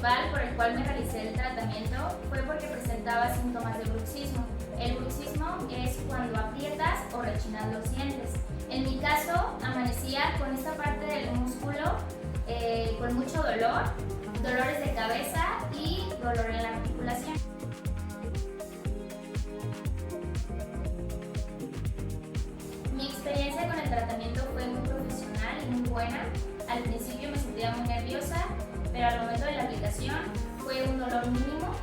principal por el cual me realicé el tratamiento fue porque presentaba síntomas de bruxismo. El bruxismo es cuando aprietas o rechinas los dientes. En mi caso, amanecía con esta parte del músculo con mucho dolor, dolores de cabeza y dolor en la articulación. Mi experiencia con el tratamiento fue muy profesional y muy buena. Al principio me sentía muy nerviosa, pero al momento de la aplicación fue un dolor mínimo,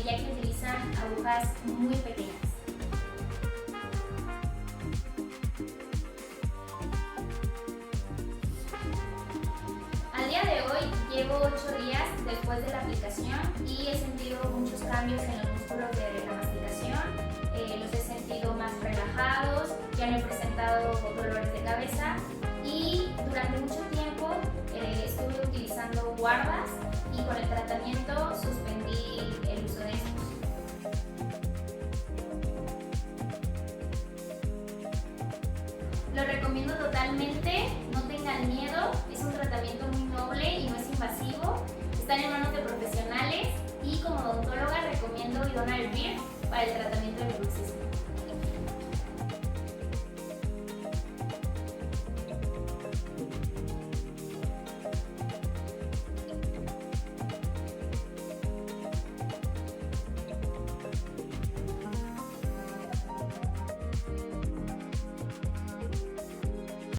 ya que utilizan agujas muy pequeñas. Al día de hoy llevo 8 días después de la aplicación y he sentido muchos cambios en los músculos de la masticación. Los he sentido más relajados, ya no he presentado dolores de cabeza y durante mucho tiempo estuve utilizando guardas y con el tratamiento suspendí el uso de estos. Lo recomiendo totalmente, no tengan miedo, es un tratamiento muy noble y no es invasivo, están en manos de profesionales y como odontóloga recomiendo Idona Elvir para el tratamiento del bruxismo.